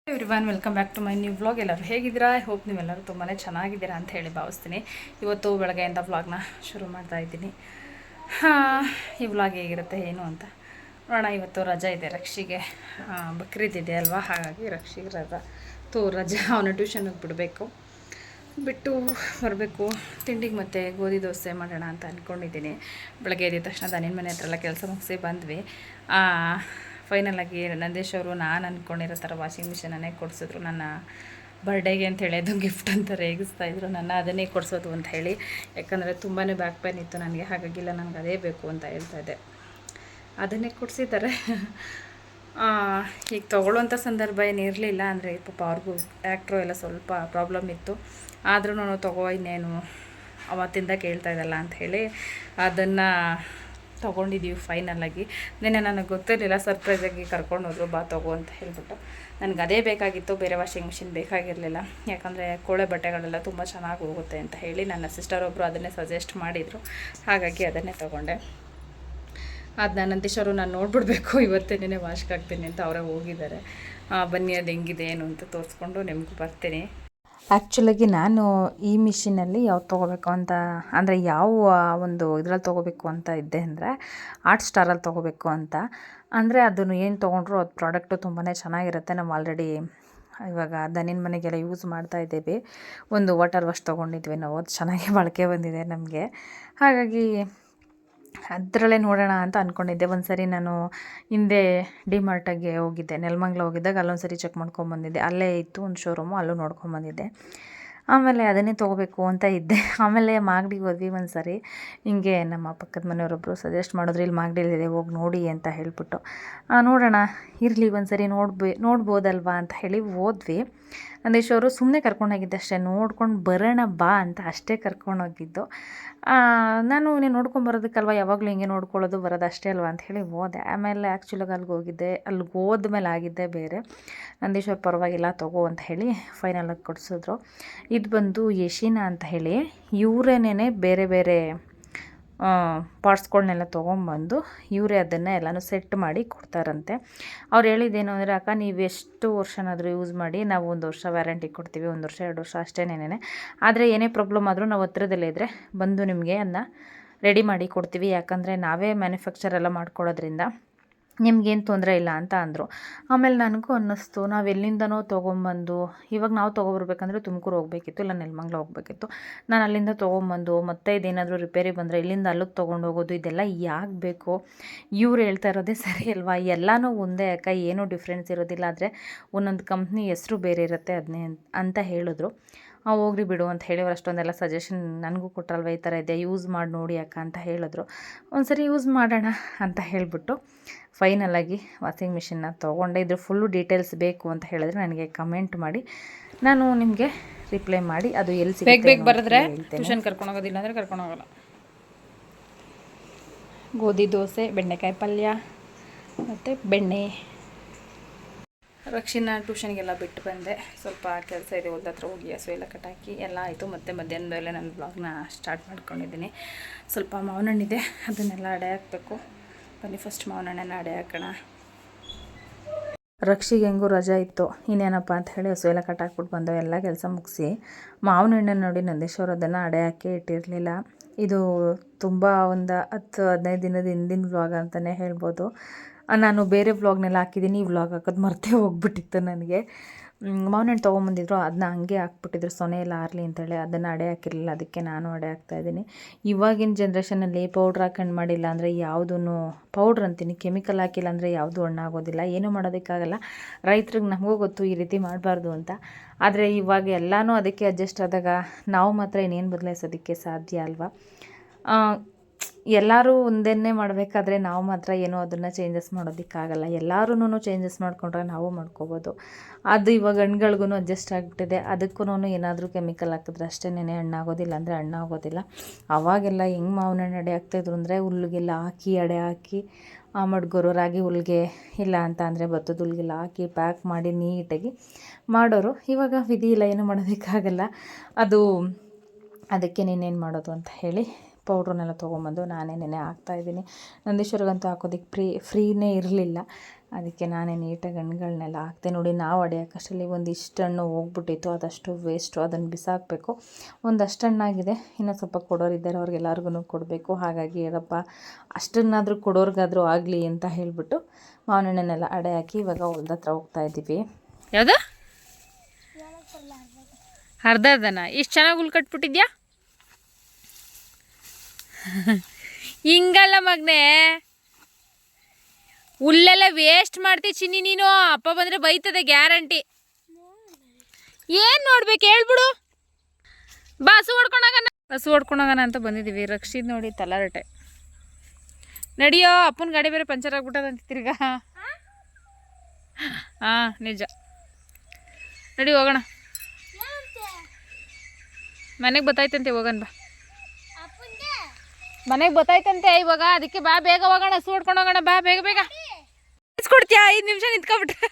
Everyone welcome back to my new vlog. ಎಲ್ಲರೂ ಹೇಗಿದ್ದೀರಾ? I hope ನೀವೆಲ್ಲರೂ ತುಂಬಾ ಚೆನ್ನಾಗಿದ್ದೀರಾ ಅಂತ ಹೇಳಿ ಭಾವಿಸ್ತೀನಿ. ಇವತ್ತು ಬೆಳಗ್ಗೆಯಿಂದ ವ್ಲಾಗ್ನ ಶುರು ಮಾಡ್ತಾ ಇದ್ದೀನಿ. ಈ ವ್ಲಾಗ್ ಹೇಗಿರುತ್ತೆ ಏನು ಅಂತ ನೋಡೋಣ. ಇವತ್ತು ರಜಾ ಇದೆ ರಕ್ಷಿಗೆ, ಬಕ್ರೀದ್ ಇದೆ ಅಲ್ವಾ, ಹಾಗಾಗಿ ರಕ್ಷಿಗೆ ರಜಾ ಅವನ ಟ್ಯೂಷನ್ಗೆ ಬಿಟ್ಟು ಬರಬೇಕು. ತಿಂಡಿಗೆ ಮತ್ತು ಗೋಧಿ ದೋಸೆ ಮಾಡೋಣ ಅಂತ ಅಂದ್ಕೊಂಡಿದ್ದೀನಿ. ಬೆಳಗ್ಗೆ ಎದ್ದ ತಕ್ಷಣ ದನಿನ ಮನೆ ಹತ್ರ ಎಲ್ಲ ಕೆಲಸ ಮುಗಿಸಿ ಬಂದ್ವಿ. ಫೈನಲಾಗಿ ನಂದೇಶ್ ಅವರು ನಾನು ಅಂದ್ಕೊಂಡಿರೋ ಥರ ವಾಷಿಂಗ್ ಮಿಷಿನನ್ನೇ ಕೊಡಿಸಿದ್ರು. ನನ್ನ ಬರ್ಡೇಗೆ ಅಂತ ಹೇಳಿ ಅದು ಗಿಫ್ಟ್ ಅಂತ ರೇಗಿಸ್ತಾಯಿದ್ರು ನನ್ನ, ಅದನ್ನೇ ಕೊಡಿಸೋದು ಅಂತ ಹೇಳಿ. ಯಾಕಂದರೆ ತುಂಬಾ ಬ್ಯಾಕ್ ಪೇನ್ ಇತ್ತು ನನಗೆ, ಹಾಗಾಗಿಲ್ಲ ನನಗೆ ಅದೇ ಬೇಕು ಅಂತ ಹೇಳ್ತಾಯಿದ್ದೆ. ಅದನ್ನೇ ಕೊಡಿಸಿದ್ದಾರೆ. ಈಗ ತೊಗೊಳ್ಳೋಂಥ ಸಂದರ್ಭ ಏನಿರಲಿಲ್ಲ. ಅಂದರೆ ಪಾಪ ಅವ್ರಿಗೂ ಟ್ಯಾಕ್ಟ್ರು ಎಲ್ಲ ಸ್ವಲ್ಪ ಪ್ರಾಬ್ಲಮ್ ಇತ್ತು. ಆದ್ರೂ ತೊಗೋ ಇನ್ನೇನು ಅವತ್ತಿಂದ ಕೇಳ್ತಾ ಇದ್ದಲ್ಲ ಅಂಥೇಳಿ ಅದನ್ನು ತೊಗೊಂಡಿದ್ದೀವಿ ಫೈನಲಾಗಿ. ನಿನ್ನೆ ನನಗೆ ಗೊತ್ತಿರಲಿಲ್ಲ, ಸರ್ಪ್ರೈಸಾಗಿ ಕರ್ಕೊಂಡೋದ್ರು, ಬಾ ತೊಗೋ ಅಂತ ಹೇಳ್ಬಿಟ್ಟು. ನನಗೆ ಅದೇ ಬೇಕಾಗಿತ್ತು, ಬೇರೆ ವಾಷಿಂಗ್ ಮಿಷಿನ್ ಬೇಕಾಗಿರಲಿಲ್ಲ. ಯಾಕಂದರೆ ಕೋಳೆ ಬಟ್ಟೆಗಳೆಲ್ಲ ತುಂಬ ಚೆನ್ನಾಗಿ ಹೋಗುತ್ತೆ ಅಂತ ಹೇಳಿ ನನ್ನ ಸಿಸ್ಟರ್ ಒಬ್ಬರು ಅದನ್ನೇ ಸಜೆಸ್ಟ್ ಮಾಡಿದರು. ಹಾಗಾಗಿ ಅದನ್ನೇ ತೊಗೊಂಡೆ. ಅದನ್ನ ನಂದೀಶವರು ನಾನು ನೋಡಿಬಿಡ್ಬೇಕು, ಇವತ್ತೇನೇ ವಾಶ್ಗೆ ಹಾಕ್ತೀನಿ ಅಂತ ಅವರೇ ಹೋಗಿದ್ದಾರೆ. ಬನ್ನಿ ಅದು ಹೆಂಗಿದೆ ಏನು ಅಂತ ತೋರಿಸ್ಕೊಂಡು ನಿಮಗೂ ಬರ್ತೀನಿ. ಆ್ಯಕ್ಚುಲಾಗಿ ನಾನು ಈ ಮಿಷಿನಲ್ಲಿ ಯಾವ್ದು ತೊಗೋಬೇಕು ಅಂತ, ಅಂದರೆ ಯಾವ ಒಂದು ಇದ್ರಲ್ಲಿ ತೊಗೋಬೇಕು ಅಂತ ಇದ್ದೆ ಅಂದರೆ ಆರ್ಟ್ ಸ್ಟಾರಲ್ಲಿ ತೊಗೋಬೇಕು ಅಂತ. ಅಂದರೆ ಅದನ್ನು ಏನು ತೊಗೊಂಡ್ರು ಅದು ಪ್ರಾಡಕ್ಟು ತುಂಬಾ ಚೆನ್ನಾಗಿರುತ್ತೆ. ನಾವು ಆಲ್ರೆಡಿ ಇವಾಗ ದನಿನ ಮನೆಗೆಲ್ಲ ಯೂಸ್ ಮಾಡ್ತಾ ಇದ್ದೇವೆ. ಒಂದು ವಾಟರ್ ವಾಶ್ ತೊಗೊಂಡಿದ್ವಿ ನಾವು, ಅದು ಚೆನ್ನಾಗಿ ಬಾಳಿಕೆ ಬಂದಿದೆ ನಮಗೆ. ಹಾಗಾಗಿ ಅದರಲ್ಲೇ ನೋಡೋಣ ಅಂತ ಅಂದ್ಕೊಂಡಿದ್ದೆ. ಒಂದು ಸರಿ ನಾನು ಹಿಂದೆ ಡಿಮಾರ್ಟಿಗೆ ಹೋಗಿದ್ದೆ, ನೆಲಮಂಗಲ ಹೋಗಿದ್ದಾಗ ಅಲ್ಲೊಂದು ಸರಿ ಚೆಕ್ ಮಾಡ್ಕೊಂಬಂದಿದ್ದೆ. ಅಲ್ಲೇ ಇತ್ತು ಒಂದು ಶೋರೂಮು, ಅಲ್ಲೂ ನೋಡ್ಕೊಂಬಂದಿದ್ದೆ. ಆಮೇಲೆ ಅದನ್ನೇ ತೊಗೋಬೇಕು ಅಂತ ಇದ್ದೆ. ಆಮೇಲೆ ಮಾಗಡಿಗೆ ಹೋದ್ವಿ ಒಂದು ಸರಿ. ಹಿಂಗೆ ನಮ್ಮ ಪಕ್ಕದ ಮನೆಯವರೊಬ್ಬರು ಸಜೆಸ್ಟ್ ಮಾಡಿದ್ರು, ಇಲ್ಲಿ ಮಾಗಡಿಲಿದೆ ಹೋಗಿ ನೋಡಿ ಅಂತ ಹೇಳಿಬಿಟ್ಟು. ನೋಡೋಣ ಇರಲಿ ಒಂದು ಸರಿ ನೋಡ್ಬೋದಲ್ವಾ ಅಂತ ಹೇಳಿ ಹೋದ್ವಿ. ನಂದೀಶ್ ಅವರು ಸುಮ್ಮನೆ ಕರ್ಕೊಂಡೋಗಿದ್ದೆ ಅಷ್ಟೇ, ನೋಡ್ಕೊಂಡು ಬರೋಣ ಬಾ ಅಂತ ಅಷ್ಟೇ ಕರ್ಕೊಂಡೋಗಿದ್ದು. ನಾನು ನೀನು ನೋಡ್ಕೊಂಬರೋದಕ್ಕಲ್ವ, ಯಾವಾಗಲೂ ಹಿಂಗೆ ನೋಡ್ಕೊಳ್ಳೋದು ಬರೋದು ಅಷ್ಟೇ ಅಲ್ವಾ ಅಂತ ಹೇಳಿ ಹೋದೆ. ಆಮೇಲೆ ಆ್ಯಕ್ಚುಲಾಗಿ ಅಲ್ಲಿಗೆ ಹೋದ್ಮೇಲೆ ಆಗಿದ್ದೇ ಬೇರೆ. ನಂದೀಶ್ ಅವ್ರು ಪರವಾಗಿಲ್ಲ ತೊಗೋ ಅಂತ ಹೇಳಿ ಫೈನಲಾಗಿ ಕೊಡಿಸಿದ್ರು. ಇದು ಬಂದು ಯಶಿನಾ ಅಂತ ಹೇಳಿ, ಇವರೇನೇ ಬೇರೆ ಬೇರೆ ಪಾರ್ಟ್ಸ್ಗಳನ್ನೆಲ್ಲ ತೊಗೊಂಬಂದು ಇವರೇ ಅದನ್ನು ಎಲ್ಲನೂ ಸೆಟ್ ಮಾಡಿ ಕೊಡ್ತಾರಂತೆ. ಅವ್ರು ಹೇಳಿದ್ದೇನು ಅಂದರೆ, ಅಕ್ಕ ನೀವು ಎಷ್ಟು ವರ್ಷನಾದರೂ ಯೂಸ್ ಮಾಡಿ, ನಾವು 1 ವರ್ಷ ವ್ಯಾರಂಟಿ ಕೊಡ್ತೀವಿ, 1 ವರ್ಷ 2 ವರ್ಷ ಅಷ್ಟೇನೇನೆ. ಆದರೆ ಏನೇ ಪ್ರಾಬ್ಲಮ್ ಆದರೂ ನಾವು ಹತ್ರದಲ್ಲೇ ಇದ್ದರೆ ಬಂದು ನಿಮಗೆ ಅದನ್ನ ರೆಡಿ ಮಾಡಿ ಕೊಡ್ತೀವಿ. ಯಾಕಂದರೆ ನಾವೇ ಮ್ಯಾನುಫ್ಯಾಕ್ಚರ್ ಎಲ್ಲ ಮಾಡ್ಕೊಡೋದ್ರಿಂದ ನಿಮ್ಗೇನು ತೊಂದರೆ ಇಲ್ಲ ಅಂತ ಅಂದರು. ಆಮೇಲೆ ನನಗೂ ಅನ್ನಿಸ್ತು, ನಾವು ಎಲ್ಲಿಂದನೋ ತೊಗೊಂಬಂದು, ಇವಾಗ ನಾವು ತೊಗೊಬರ್ಬೇಕಂದ್ರೆ ತುಮಕೂರು ಹೋಗಬೇಕಿತ್ತು, ಇಲ್ಲ ನೆಲಮಂಗಲ ಹೋಗಬೇಕಿತ್ತು. ನಾನು ಅಲ್ಲಿಂದ ತೊಗೊಂಬಂದು ಮತ್ತೆ ಇದೇನಾದರೂ ರಿಪೇರಿ ಬಂದರೆ ಇಲ್ಲಿಂದ ಅಲ್ಲಿಗೆ ತೊಗೊಂಡೋಗೋದು, ಇದೆಲ್ಲ ಯಾಕೆ ಬೇಕು? ಇವ್ರು ಹೇಳ್ತಾ ಇರೋದೇ ಸರಿ ಅಲ್ವಾ? ಎಲ್ಲನೂ ಒಂದೇ ಅಕ್ಕ, ಏನೂ ಡಿಫ್ರೆನ್ಸ್ ಇರೋದಿಲ್ಲ. ಆದರೆ ಒಂದೊಂದು ಕಂಪ್ನಿ ಹೆಸರು ಬೇರೆ ಇರುತ್ತೆ ಅದನ್ನೇ ಅಂತ ಹೇಳಿದ್ರು. ಹೋಗ್ರಿ ಬಿಡು ಅಂತ ಹೇಳಿ ಅವ್ರು ಅಷ್ಟೊಂದೆಲ್ಲ ಸಜೆಷನ್ ನನಗೂ ಕೊಟ್ಟರಲ್ವ, ಈ ಥರ ಇದೆ ಯೂಸ್ ಮಾಡಿ ನೋಡಿ ಅಕ್ಕ ಅಂತ ಹೇಳಿದ್ರು. ಒಂದು ಸರಿ ಯೂಸ್ ಮಾಡೋಣ ಅಂತ ಹೇಳಿಬಿಟ್ಟು ಫೈನಲಾಗಿ ವಾಷಿಂಗ್ ಮಿಷಿನ್ನ ತೊಗೊಂಡೆ. ಇದ್ರ ಫುಲ್ಲು ಡೀಟೇಲ್ಸ್ ಬೇಕು ಅಂತ ಹೇಳಿದ್ರೆ ನನಗೆ ಕಮೆಂಟ್ ಮಾಡಿ, ನಾನು ನಿಮಗೆ ರಿಪ್ಲೈ ಮಾಡಿ ಅದು ಎಲ್ಲಿ ಸಿಗುತ್ತೆ ಬೇಗ ಬರೆದ್ರೆ ಟ್ಯೂಷನ್ ಕರ್ಕೊಂಡೋಗೋದಿಲ್ಲ ಅಂದರೆ ಕರ್ಕೊಂಡೋಗಲ್ಲ. ಗೋಧಿ ದೋಸೆ, ಬೆಂಡೆಕಾಯಿ ಪಲ್ಯ ಮತ್ತು ಬೆಣ್ಣೆ. ರಕ್ಷಿನ ಟ್ಯೂಷನ್ಗೆಲ್ಲ ಬಿಟ್ಟು ಬಂದೆ. ಸ್ವಲ್ಪ ಕೆಲಸ ಇದೆ, ಹೊಲ್ದ ಹತ್ರ ಹೋಗಿ ಹಸು ಎಲ್ಲ ಕಟ್ಟಾಕಿ ಎಲ್ಲ ಆಯಿತು. ಮತ್ತು ಮಧ್ಯಾಹ್ನದಲ್ಲೇ ನಾನು ಬ್ಲಾಗ್ನ ಸ್ಟಾರ್ಟ್ ಮಾಡ್ಕೊಂಡಿದ್ದೀನಿ. ಸ್ವಲ್ಪ ಮಾವಿನ ಹಣ್ಣಿದೆ, ಅದನ್ನೆಲ್ಲ ಅಡೆ ಹಾಕಬೇಕು. ಬನ್ನಿ ಫಸ್ಟ್ ಮಾವಿನ ಹಣ್ಣನ್ನು ಅಡೆ ಹಾಕೋಣ. ರಕ್ಷಿಗೆ ಹೆಂಗೂ ರಜಾ ಇತ್ತು, ಇನ್ನೇನಪ್ಪ ಅಂತ ಹೇಳಿ ಹಸು ಎಲ್ಲ ಕಟ್ಟಾಕ್ಬಿಟ್ಟು ಬಂದವು. ಎಲ್ಲ ಕೆಲಸ ಮುಗಿಸಿ ಮಾವಿನ ಹಣ್ಣನ್ನು ನೋಡಿ ನಂದೀಶ್ವರು ಅದನ್ನು ಅಡೆ ಹಾಕಿ ಇಟ್ಟಿರಲಿಲ್ಲ. ಇದು ತುಂಬ ಒಂದು 10-15 ದಿನದ ಹಿಂದಿನ ವ್ಲಾಗ್ ಅಂತಲೇ ಹೇಳ್ಬೋದು. ನಾನು ಬೇರೆ ವ್ಲಾಗ್ನೆಲ್ಲ ಹಾಕಿದ್ದೀನಿ, ಈ ವ್ಲಾಗ್ ಹಾಕೋದು ಮರ್ತೇ ಹೋಗ್ಬಿಟ್ಟಿತ್ತು ನನಗೆ. ಮಾವಿನ ಹಣ್ಣು ತೊಗೊಂಬಂದಿದ್ರು, ಅದನ್ನ ಹಂಗೆ ಹಾಕ್ಬಿಟ್ಟಿದ್ರು, ಸೊನೆ ಎಲ್ಲ ಆರಲಿ ಅಂತೇಳಿ. ಅದನ್ನು ಅಡೆ ಹಾಕಿರಲಿಲ್ಲ, ಅದಕ್ಕೆ ನಾನು ಅಡೆ ಹಾಕ್ತಾಯಿದ್ದೀನಿ. ಇವಾಗಿನ ಜನ್ರೇಷನಲ್ಲಿ ಪೌಡ್ರ್ ಹಾಕೊಂಡು ಮಾಡಿಲ್ಲ ಅಂದರೆ ಯಾವುದೂ, ಪೌಡ್ರ್ ಅಂತೀನಿ, ಕೆಮಿಕಲ್ ಹಾಕಿಲ್ಲ ಅಂದರೆ ಯಾವುದೂ ಹಣ್ಣಾಗೋದಿಲ್ಲ, ಏನೂ ಮಾಡೋದಕ್ಕಾಗಲ್ಲ. ರೈತರಿಗೆ ನಮಗೂ ಗೊತ್ತು ಈ ರೀತಿ ಮಾಡಬಾರ್ದು ಅಂತ. ಆದರೆ ಇವಾಗ ಎಲ್ಲನೂ ಅದಕ್ಕೆ ಅಡ್ಜಸ್ಟ್ ಆದಾಗ ನಾವು ಮಾತ್ರ ಇನ್ನೇನು ಬದಲಾಯಿಸೋದಕ್ಕೆ ಸಾಧ್ಯ ಅಲ್ವಾ? ಎಲ್ಲರೂ ಒಂದನ್ನೇ ಮಾಡಬೇಕಾದ್ರೆ ನಾವು ಮಾತ್ರ ಏನೋ ಅದನ್ನು ಚೇಂಜಸ್ ಮಾಡೋದಕ್ಕಾಗಲ್ಲ. ಎಲ್ಲರೂ ಚೇಂಜಸ್ ಮಾಡಿಕೊಂಡ್ರೆ ನಾವು ಮಾಡ್ಕೋಬೋದು. ಅದು ಇವಾಗ ಹಣ್ಗಳಿಗೂ ಅಡ್ಜಸ್ಟ್ ಆಗಿಬಿಟ್ಟಿದೆ. ಅದಕ್ಕೂ ಏನಾದರೂ ಕೆಮಿಕಲ್ ಹಾಕಿದ್ರೆ ಅಷ್ಟೇನೆ ಹಣ್ಣಾಗೋದಿಲ್ಲ, ಅಂದರೆ ಹಣ್ಣಾಗೋದಿಲ್ಲ. ಅವಾಗೆಲ್ಲ ಹೆಂಗೆ ಮಾವಿನ ಹಣ್ಣು ಅಡೆ ಹಾಕ್ತಾಯಿದ್ರು ಅಂದರೆ, ಹುಲ್ಲಿಗೆಲ್ಲ ಹಾಕಿ ಅಡೆ ಹಾಕಿ ಮಡ್ಗೋರು, ರಾಗಿ ಹುಲ್ಲಿಗೆ ಇಲ್ಲ ಅಂತ ಅಂದರೆ ಭತ್ತದ ಹುಲ್ಲಿಗೆಲ್ಲ ಹಾಕಿ ಪ್ಯಾಕ್ ಮಾಡಿ ನೀಟಾಗಿ ಮಾಡೋರು. ಇವಾಗ ವಿಧಿ ಇಲ್ಲ, ಏನೂ ಮಾಡೋದಕ್ಕಾಗಲ್ಲ. ಅದಕ್ಕೆ ನೀನೇನು ಮಾಡೋದು ಅಂತ ಹೇಳಿ ಪೌಡ್ರನ್ನೆಲ್ಲ ತೊಗೊಂಬಂದು ನಾನೇ ನೆನೆ ಹಾಕ್ತಾಯಿದ್ದೀನಿ. ನಂದೀಶ್ವರಿಗಂತೂ ಹಾಕೋದಕ್ಕೆ ಫ್ರೀನೇ ಇರಲಿಲ್ಲ, ಅದಕ್ಕೆ ನಾನೇ ನೀಟಾಗಿ ಹಣ್ಣುಗಳನ್ನೆಲ್ಲ ಹಾಕ್ತೆ. ನೋಡಿ, ನಾವು ಹೊಡೆಯೋಕ್ಕಷ್ಟರಲ್ಲಿ ಒಂದಿಷ್ಟು ಹಣ್ಣು ಹೋಗ್ಬಿಟ್ಟಿತ್ತು, ಅದಷ್ಟು ವೇಸ್ಟು, ಅದನ್ನು ಬಿಸಾಕಬೇಕು. ಒಂದಷ್ಟು ಹಣ್ಣಾಗಿದೆ, ಇನ್ನೂ ಸ್ವಲ್ಪ ಕೊಡೋರಿದ್ದಾರೆ, ಅವ್ರಿಗೆಲ್ಲರಿಗೂ ಕೊಡಬೇಕು. ಹಾಗಾಗಿ ಏನಪ್ಪ ಅಷ್ಟನ್ನಾದರೂ ಕೊಡೋರ್ಗಾದರೂ ಆಗಲಿ ಅಂತ ಹೇಳಿಬಿಟ್ಟು ಮಾವಿನ ಹಣ್ಣನ್ನೆಲ್ಲ ಅಡೆ ಹಾಕಿ ಇವಾಗ ಹೊಲ್ದ ಹತ್ರ ಹೋಗ್ತಾಯಿದ್ದೀವಿ. ಯಾವುದು ಅರ್ಧದನ ಇಷ್ಟು ಚೆನ್ನಾಗಿ ಹುಲ್ ಕಟ್ಬಿಟ್ಟಿದ್ಯಾ? ಹಿಂಗಲ್ಲ ಮಗನೇ, ಹುಲ್ಲೆಲ್ಲ ವೇಸ್ಟ್ ಮಾಡ್ತಿ ಚಿನ್ನಿ ನೀನು. ಅಪ್ಪ ಬಂದರೆ ಬೈತದೆ ಗ್ಯಾರಂಟಿ. ಏನು ನೋಡ್ಬೇಕು ಹೇಳ್ಬಿಡು. ಬಸ್ಸು ಹೊಡ್ಕೊಂಡೋಗೋಣ ಅಂತ ಬಂದಿದ್ದೀವಿ. ರಕ್ಷಿದ್ ನೋಡಿ ತಲಾರಟೆ. ನಡಿಯೋ, ಅಪ್ಪನ ಗಾಡಿ ಬೇರೆ ಪಂಚರ್ ಆಗ್ಬಿಟ್ಟದಂತ ತಿರ್ಗಾ. ಹಾಂ ನಿಜ, ನಡಿ ಹೋಗೋಣ. ಮನೆಗೆ ಬತ್ತಾಯ್ತಂತೆ, ಹೋಗೋಣ ಬಾ. ಮನೆಗೆ ಬತ್ತಾಯ್ತಂತೆ ಇವಾಗ, ಅದಕ್ಕೆ ಬಾ ಬೇಗ ಹೋಗೋಣ. ಹಸು ಹೊಡ್ಕೊಂಡು ಹೋಗೋಣ, ಬಾ ಬೇಗ ಬೇಗ. ಕೊಡ್ತೀಯಾ? 5 ನಿಮಿಷ ನಿಂತ್ಕೊಬಿಟ್ರೆ.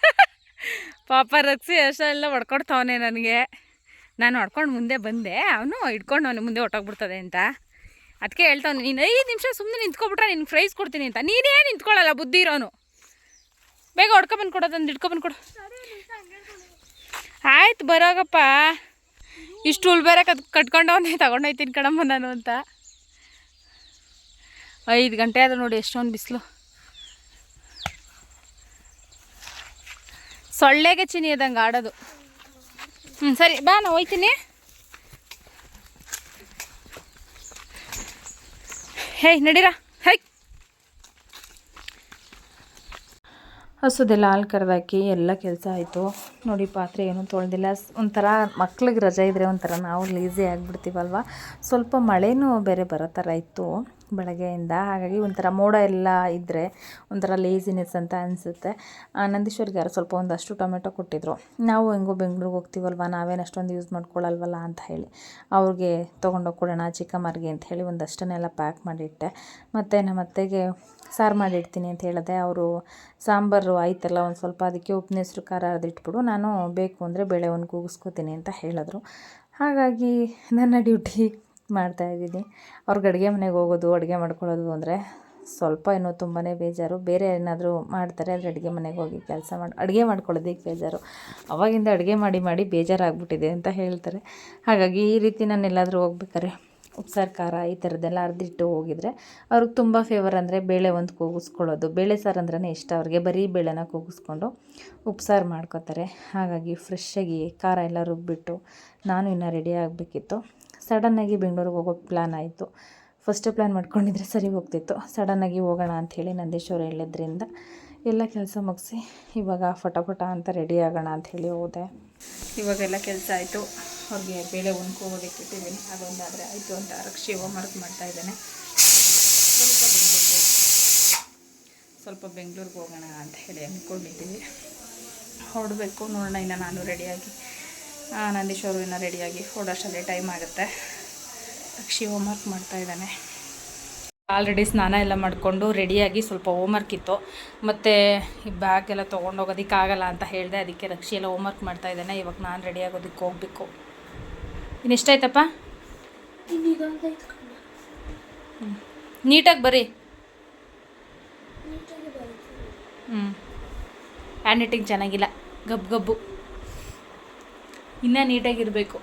ಪಾಪ ರಕ್ಷಿ ಅಷ್ಟೆಲ್ಲ ಹೊಡ್ಕೊಡ್ತಾವನೆ ನನಗೆ. ನಾನು ಹೊಡ್ಕೊಂಡು ಮುಂದೆ ಬಂದೆ, ಅವನು ಹಿಡ್ಕೊಂಡು ಅವನು ಮುಂದೆ ಹೊಟ್ಟೋಗ್ಬಿಡ್ತದೆ ಅಂತ. ಅದಕ್ಕೆ ಹೇಳ್ತಾವನು, ನೀನು 5 ನಿಮಿಷ ಸುಮ್ಮನೆ ನಿಂತ್ಕೊಬಿಟ್ರೆ ನಿನ್ಗೆ ಪ್ರೈಸ್ ಕೊಡ್ತೀನಿ ಅಂತ. ನೀನೇ ನಿಂತ್ಕೊಳ್ಳಲ್ಲ, ಬುದ್ಧಿ ಇರೋನು. ಬೇಗ ಹೊಡ್ಕೊಬಂದು ಕೊಡೋದಂದು ಹಿಡ್ಕೊಬಂದು ಕೊಡು. ಆಯ್ತು ಬರೋಗಪ್ಪ. ಇಷ್ಟು ಹುಲ್ ಬೇರೆ ಕಟ್ಕೊಂಡವನ್ನೇ ತಗೊಂಡೋಯ್ತೀನಿ ಕಣಮ್ಮ ನಾನು ಅಂತ. 5 ಗಂಟೆ ಆದರೂ ನೋಡಿ ಎಷ್ಟೊಂದು ಬಿಸಿಲು. ಸೊಳ್ಳೆಗೆ ಚಿನಿ ಅದಂಗೆ ಆಡೋದು. ಸರಿ ಬಾ, ನಾನು ಹೋಯ್ತೀನಿ. ಹೇಯ್ ನಡೀರಾ, ಹೈ. ಹಸುದೆಲ್ಲ ಹಾಲು ಕರೆದಾಕಿ ಎಲ್ಲ ಕೆಲಸ ಆಯಿತು. ನೋಡಿ, ಪಾತ್ರೆ ಏನೂ ತೊಳೆದಿಲ್ಲ. ಒಂಥರ ಮಕ್ಳಿಗೆ ರಜೆ ಇದ್ದರೆ ಒಂಥರ ನಾವು ಲೇಝಿ ಆಗಿಬಿಡ್ತೀವಲ್ವ. ಸ್ವಲ್ಪ ಮಳೆನೂ ಬೇರೆ ಬರೋ ಥರ ಇತ್ತು ಬೆಳಗ್ಗೆಯಿಂದ. ಹಾಗಾಗಿ ಒಂಥರ ಮೋಡ ಎಲ್ಲ ಇದ್ದರೆ ಒಂಥರ ಲೇಝಿನೆಸ್ ಅಂತ ಅನಿಸುತ್ತೆ. ನಂದೀಶ್ವರಿಗೆ ಯಾರು ಸ್ವಲ್ಪ ಒಂದಷ್ಟು ಟೊಮೆಟೊ ಕೊಟ್ಟಿದ್ರು. ನಾವು ಹೆಂಗೋ ಬೆಂಗ್ಳೂರಿಗೆ ಹೋಗ್ತೀವಲ್ವ, ನಾವೇನು ಅಷ್ಟೊಂದು ಯೂಸ್ ಮಾಡ್ಕೊಳ್ಳಲ್ವಲ್ಲ ಅಂತ ಹೇಳಿ ಅವ್ರಿಗೆ ತೊಗೊಂಡೋಗಿ ಕೊಡೋಣ ಚಿಕ್ಕಮ್ಮರಿಗೆ ಅಂತ ಹೇಳಿ ಒಂದಷ್ಟನ್ನೆಲ್ಲ ಪ್ಯಾಕ್ ಮಾಡಿಟ್ಟೆ. ಮತ್ತು ನಮ್ಮ ಅತ್ತೆಗೆ ಸಾರು ಮಾಡಿಡ್ತೀನಿ ಅಂತ ಹೇಳಿದೆ. ಅವರು ಸಾಂಬಾರು ಆಯ್ತಲ್ಲ, ಒಂದು ಸ್ವಲ್ಪ ಅದಕ್ಕೆ ಉಪ್ಪಿನ ಹೆಸ್ರು ಖಾರ ಅದಿಟ್ಬಿಡು, ನಾನು ಬೇಕು ಅಂದರೆ ಬೇಳೆ ಒಂದು ಕೂಗಿಸ್ಕೊತೀನಿ ಅಂತ ಹೇಳಿದ್ರು. ಹಾಗಾಗಿ ನನ್ನ ಡ್ಯೂಟಿ ಮಾಡ್ತಾಯಿದ್ದೀನಿ. ಅವ್ರಿಗೆ ಅಡುಗೆ ಮನೆಗೆ ಹೋಗೋದು, ಅಡುಗೆ ಮಾಡ್ಕೊಳ್ಳೋದು ಅಂದರೆ ಸ್ವಲ್ಪ ಏನೋ ತುಂಬಾ ಬೇಜಾರು. ಬೇರೆ ಏನಾದರೂ ಮಾಡ್ತಾರೆ, ಆದರೆ ಅಡುಗೆ ಮನೆಗೆ ಹೋಗಿ ಕೆಲಸ ಅಡುಗೆ ಮಾಡ್ಕೊಳ್ಳೋದಕ್ಕೆ ಬೇಜಾರು. ಅವಾಗಿಂದ ಅಡುಗೆ ಮಾಡಿ ಬೇಜಾರಾಗ್ಬಿಟ್ಟಿದೆ ಅಂತ ಹೇಳ್ತಾರೆ. ಹಾಗಾಗಿ ಈ ರೀತಿ ನಾನು ಎಲ್ಲಾದರೂ ಹೋಗ್ಬೇಕಾರೆ ಉಪ್ಸಾರು ಖಾರ ಈ ಥರದ್ದೆಲ್ಲ ಅರ್ದಿಟ್ಟು ಹೋಗಿದ್ರೆ ಅವ್ರಿಗೆ ತುಂಬ ಫೇವರ್ ಅಂದರೆ ಬೇಳೆ ಒಂದು ಕೂಗಿಸ್ಕೊಳ್ಳೋದು. ಬೇಳೆ ಸಾರು ಅಂದ್ರೇ ಇಷ್ಟ ಅವ್ರಿಗೆ. ಬರೀ ಬೇಳೆನ ಕೂಗಿಸ್ಕೊಂಡು ಉಪ್ಸಾರು ಮಾಡ್ಕೋತಾರೆ. ಹಾಗಾಗಿ ಫ್ರೆಶ್ಶಾಗಿ ಖಾರ ಎಲ್ಲ ರುಬ್ಬಿಟ್ಟು ನಾನು ಇನ್ನೂ ರೆಡಿ ಆಗಬೇಕಿತ್ತು. ಸಡನ್ನಾಗಿ ಬೆಂಗಳೂರಿಗೆ ಹೋಗೋ ಪ್ಲ್ಯಾನ್ ಆಯಿತು. ಫಸ್ಟೇ ಪ್ಲ್ಯಾನ್ ಮಾಡ್ಕೊಂಡಿದ್ರೆ ಸರಿ ಹೋಗ್ತಿತ್ತು. ಸಡನ್ನಾಗಿ ಹೋಗೋಣ ಅಂಥೇಳಿ ನಂದೀಶ್ವರ ಹೇಳಿದ್ರಿಂದ ಎಲ್ಲ ಕೆಲಸ ಮುಗಿಸಿ ಇವಾಗ ಫಟಾಫಟ ಅಂತ ರೆಡಿ ಆಗೋಣ ಅಂಥೇಳಿ ಹೋದೆ. ಇವಾಗೆಲ್ಲ ಕೆಲಸ ಆಯಿತು. ಅವ್ರಿಗೆ ಬೇಳೆ ಹೋಗೋದಕ್ಕೆ ಇಟ್ಟಿದ್ದೀನಿ. ಅದೊಂದಾದರೆ ಆಯಿತು ಅಂತ ರಕ್ಷಿ ಹೋಮ್ವರ್ಕ್ ಮಾಡ್ತಾಯಿದ್ದೇನೆ. ಸ್ವಲ್ಪ ಬೆಂಗಳೂರಿಗೆ ಹೋಗೋಣ ಅಂತ ಹೇಳಿ ಅಂದ್ಕೊಂಡಿದ್ದೀವಿ. ಹೊರಡಬೇಕು, ನೋಡೋಣ. ಇನ್ನು ನಾನು ರೆಡಿಯಾಗಿ, ನಂದೀಶ್ವರು ಇನ್ನೂ ರೆಡಿಯಾಗಿ ಹೊರಡೋಷ್ಟರಲ್ಲಿ ಟೈಮ್ ಆಗುತ್ತೆ. ರಕ್ಷಿ ಹೋಮ್ವರ್ಕ್ ಮಾಡ್ತಾಯಿದ್ದಾನೆ. ಆಲ್ರೆಡಿ ಸ್ನಾನ ಎಲ್ಲ ಮಾಡಿಕೊಂಡು ರೆಡಿಯಾಗಿ ಸ್ವಲ್ಪ ಹೋಮ್ವರ್ಕ್ ಇತ್ತು, ಮತ್ತು ಈ ಬ್ಯಾಗ್ ಎಲ್ಲ ತೊಗೊಂಡೋಗೋದಕ್ಕಾಗಲ್ಲ ಅಂತ ಹೇಳಿದೆ. ಅದಕ್ಕೆ ರಕ್ಷಿ ಎಲ್ಲ ಹೋಮ್ವರ್ಕ್ ಮಾಡ್ತಾಯಿದ್ದಾನೆ. ಇವಾಗ ನಾನು ರೆಡಿ ಆಗೋದಕ್ಕೆ ಹೋಗಬೇಕು. ಇನ್ನೆಷ್ಟಾಯ್ತಪ್ಪ? ನೀಟಾಗಿ ಬರೀ. ಹ್ಯಾಂಡ್ ರೈಟಿಂಗ್ ಚೆನ್ನಾಗಿಲ್ಲ, ಗಬ್ಬು. ಇನ್ನೂ ನೀಟಾಗಿರಬೇಕು.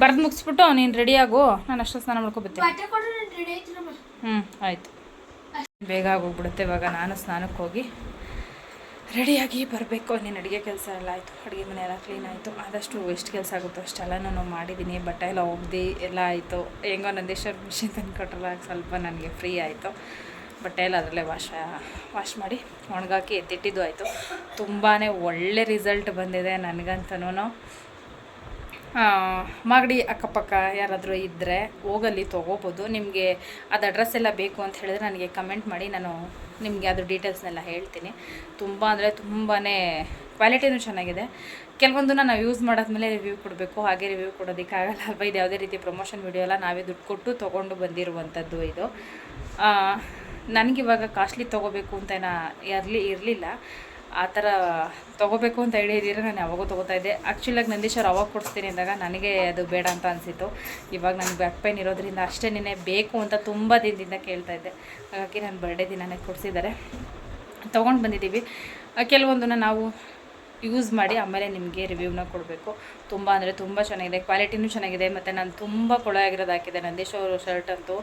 ಬರ್ದು ಮುಗಿಸ್ಬಿಟ್ಟು ನೀನು ರೆಡಿಯಾಗು, ನಾನು ಅಷ್ಟು ಸ್ನಾನ ಮಾಡ್ಕೊಬರ್ತೀನಿ. ಆಯಿತು. ಬೇಗ ಆಗೋಗ್ಬಿಡುತ್ತೆ. ಇವಾಗ ನಾನು ಸ್ನಾನಕ್ಕೆ ಹೋಗಿ ರೆಡಿಯಾಗಿ ಬರಬೇಕು. ನೀನು ಅಡುಗೆ ಕೆಲಸ ಎಲ್ಲ ಆಯಿತು, ಅಡುಗೆ ಮನೆ ಎಲ್ಲ ಕ್ಲೀನ್ ಆಯಿತು. ಆದಷ್ಟು ಎಷ್ಟು ಕೆಲಸ ಆಗುತ್ತೋ ಅಷ್ಟೆಲ್ಲ ನಾನು ಮಾಡಿದ್ದೀನಿ. ಬಟ್ಟೆ ಎಲ್ಲ ಒಗ್ದು ಎಲ್ಲ ಆಯಿತು. ಹೆಂಗೋ ನಂದೀಶ್ವರ ಮಿಷಿನ್ ತಂದು ಕೊಟ್ಟರಲ್ಲ, ಸ್ವಲ್ಪ ನನಗೆ ಫ್ರೀ ಆಯಿತು. ಬಟ್ಟೆ ಎಲ್ಲ ಅದರಲ್ಲೇ ವಾಶ್ ಮಾಡಿ ಒಣಗಾಕಿ ಎತ್ತಿಟ್ಟಿದ್ದು ಆಯಿತು. ತುಂಬಾ ಒಳ್ಳೆ ರಿಸಲ್ಟ್ ಬಂದಿದೆ ನನಗಂತನೂ. ಮಾಗಡಿ ಅಕ್ಕಪಕ್ಕ ಯಾರಾದರೂ ಇದ್ದರೆ ಹೋಗಲ್ಲಿ ತೊಗೋಬೋದು. ನಿಮಗೆ ಅದು ಅಡ್ರೆಸ್ ಎಲ್ಲ ಬೇಕು ಅಂತ ಹೇಳಿದ್ರೆ ನನಗೆ ಕಮೆಂಟ್ ಮಾಡಿ, ನಾನು ನಿಮಗೆ ಅದು ಡೀಟೇಲ್ಸ್ನೆಲ್ಲ ಹೇಳ್ತೀನಿ. ತುಂಬ ಅಂದರೆ ತುಂಬಾ ಕ್ವಾಲಿಟಿನೂ ಚೆನ್ನಾಗಿದೆ. ಕೆಲವೊಂದನ್ನು ನಾವು ಯೂಸ್ ಮಾಡಾದ್ಮೇಲೆ ರಿವ್ಯೂ ಕೊಡಬೇಕು. ಹಾಗೆ ರಿವ್ಯೂ ಕೊಡೋದಕ್ಕಾಗಲ್ಲ ಅಲ್ವ. ಇದು ಯಾವುದೇ ರೀತಿ ಪ್ರಮೋಷನ್ ವಿಡಿಯೋ ಎಲ್ಲ ನಾವೇ ದುಡ್ಡು ಕೊಟ್ಟು ತೊಗೊಂಡು ಬಂದಿರುವಂಥದ್ದು ಇದು. ನನಗಿವಾಗ ಕಾಸ್ಟ್ಲಿ ತೊಗೋಬೇಕು ಅಂತ ಇರಲಿಲ್ಲ. ಆ ಥರ ತೊಗೋಬೇಕು ಅಂತ ಐಡಿಯಾ ಇದ್ದೀರ ನಾನು ಯಾವಾಗೂ ತೊಗೋತಾ ಇದ್ದೆ. ಆ್ಯಕ್ಚುಲಾಗಿ ನಂದೀಶ್ ಅವ್ರು ಅವಾಗ ಕೊಡಿಸ್ತೀನಿ ಅಂದಾಗ ನನಗೆ ಅದು ಬೇಡ ಅಂತ ಅನಿಸಿತ್ತು. ಇವಾಗ ನನಗೆ ಬ್ಯಾಕ್ ಪೈನ್ ಇರೋದ್ರಿಂದ ಅಷ್ಟೇ ಬೇಕು ಅಂತ ತುಂಬ ದಿನದಿಂದ ಕೇಳ್ತಾ ಇದ್ದೆ. ಹಾಗಾಗಿ ನನ್ನ ಬರ್ಡೇ ದಿನನೇ ಕೊಡಿಸಿದ್ದಾರೆ, ತೊಗೊಂಡು ಬಂದಿದ್ದೀವಿ. ಕೆಲವೊಂದನ್ನು ನಾವು ಯೂಸ್ ಮಾಡಿ ಆಮೇಲೆ ನಿಮಗೆ ರಿವ್ಯೂನ ಕೊಡಬೇಕು. ತುಂಬ ಅಂದರೆ ತುಂಬ ಚೆನ್ನಾಗಿದೆ, ಕ್ವಾಲಿಟಿನೂ ಚೆನ್ನಾಗಿದೆ. ಮತ್ತು ನಾನು ತುಂಬ ಕೊಳೆ ಆಗಿರೋದು ಹಾಕಿದೆ. ನಂದೀಶ್ ಅವರು ಶರ್ಟ್ ಅಂತೂ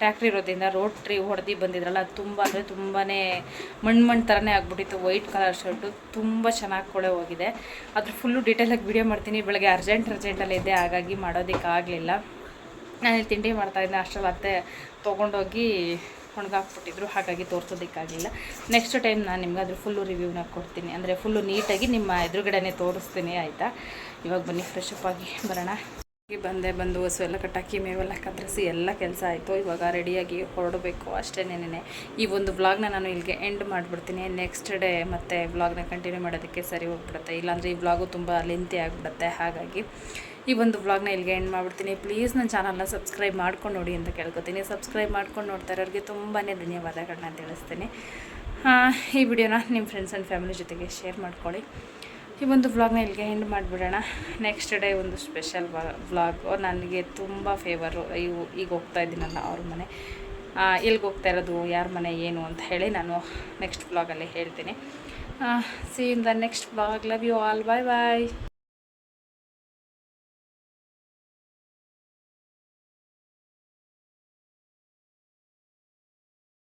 ಟ್ಯಾಕ್ಟ್ರಿ ಇರೋದ್ರಿಂದ ರೋಟ್ರಿ ಹೊಡೆದು ಬಂದಿದ್ರಲ್ಲ, ಅದು ತುಂಬ ಅಂದರೆ ತುಂಬಾ ಮಣ್ಣು ಥರನೇ ಆಗ್ಬಿಟ್ಟಿತ್ತು. ವೈಟ್ ಕಲರ್ ಶರ್ಟು ತುಂಬ ಚೆನ್ನಾಗಿ ಕೊಳೆ ಹೋಗಿದೆ. ಅದ್ರ ಫುಲ್ಲು ಡೀಟೇಲಾಗಿ ವೀಡಿಯೋ ಮಾಡ್ತೀನಿ. ಬೆಳಗ್ಗೆ ಅರ್ಜೆಂಟಲ್ಲಿ ಇದ್ದೆ, ಹಾಗಾಗಿ ಮಾಡೋದಕ್ಕಾಗಲಿಲ್ಲ. ನಾನು ತಿಂಡಿ ಮಾಡ್ತಾಯಿದ್ದೆ, ಅಷ್ಟರಲ್ಲಿ ಅತ್ತೆ ತೊಗೊಂಡೋಗಿ ಒಣಗಾಕ್ಬಿಟ್ಟಿದ್ರು, ಹಾಗಾಗಿ ತೋರಿಸೋದಕ್ಕಾಗಲಿಲ್ಲ. ನೆಕ್ಸ್ಟ್ ಟೈಮ್ ನಾನು ನಿಮ್ಗೆ ಅದ್ರ ಫುಲ್ಲು ರಿವ್ಯೂನ ಕೊಡ್ತೀನಿ, ಅಂದರೆ ಫುಲ್ಲು ನೀಟಾಗಿ ನಿಮ್ಮ ಎದುರುಗಡೆನೇ ತೋರಿಸ್ತೀನಿ, ಆಯಿತಾ? ಇವಾಗ ಬನ್ನಿ ಫ್ರೆಶ್ ಅಪ್ ಆಗಿ ಬರೋಣ. ಬಂದು ಹಸು ಎಲ್ಲ ಕಟ್ಟಾಕಿ ಮೇವೆಲ್ಲ ಕತ್ತರಿಸಿ ಎಲ್ಲ ಕೆಲಸ ಆಯಿತು. ಇವಾಗ ರೆಡಿಯಾಗಿ ಹೊರಡಬೇಕು ಅಷ್ಟೇನೇನೆ. ಈ ಒಂದು ವ್ಲಾಗ್ನ ನಾನು ಇಲ್ಲಿಗೆ ಎಂಡ್ ಮಾಡಿಬಿಡ್ತೀನಿ. ನೆಕ್ಸ್ಟ್ ಡೇ ಮತ್ತೆ ವ್ಲಾಗ್ನ ಕಂಟಿನ್ಯೂ ಮಾಡೋದಕ್ಕೆ ಸರಿ ಹೋಗ್ಬಿಡುತ್ತೆ, ಇಲ್ಲಾಂದರೆ ಈ ವ್ಲಾಗು ತುಂಬ ಲೆಂತಿ ಆಗಿಬಿಡುತ್ತೆ. ಹಾಗಾಗಿ ಈ ಒಂದು ವ್ಲಾಗ್ನ ಇಲ್ಲಿಗೆ ಎಂಡ್ ಮಾಡಿಬಿಡ್ತೀನಿ. ಪ್ಲೀಸ್ ನನ್ನ ಚಾನಲ್ನ ಸಬ್ಸ್ಕ್ರೈಬ್ ಮಾಡ್ಕೊಂಡು ನೋಡಿ ಅಂತ ಕೇಳ್ಕೊತೀನಿ. ಸಬ್ಸ್ಕ್ರೈಬ್ ಮಾಡ್ಕೊಂಡು ನೋಡ್ತಾ ಇರೋರಿಗೆ ತುಂಬಾ ಧನ್ಯವಾದಗಳನ್ನ ತಿಳಿಸ್ತೀನಿ. ಈ ವಿಡಿಯೋನ ನಿಮ್ಮ ಫ್ರೆಂಡ್ಸ್ ಆ್ಯಂಡ್ ಫ್ಯಾಮಿಲಿ ಜೊತೆಗೆ ಶೇರ್ ಮಾಡ್ಕೊಳ್ಳಿ. ಈ ಒಂದು ವ್ಲಾಗ್ನ ಇಲ್ಲಿಗೆ ಎಂಡ್ ಮಾಡಿಬಿಡೋಣ. ನೆಕ್ಸ್ಟ್ ಡೇ ಒಂದು ಸ್ಪೆಷಲ್ ವ್ಲಾಗ್. ನನಗೆ ತುಂಬ ಫೇವರು. ಈಗ ಹೋಗ್ತಾ ಇದ್ದೀನಲ್ಲ ಅವ್ರ ಮನೆ, ಎಲ್ಲಿಗೆ ಹೋಗ್ತಾ ಇರೋದು, ಯಾರ ಮನೆ, ಏನು ಅಂತ ಹೇಳಿ ನಾನು ನೆಕ್ಸ್ಟ್ ವ್ಲಾಗಲ್ಲಿ ಹೇಳ್ತೀನಿ. See in the next vlog. Love you all. Bye bye.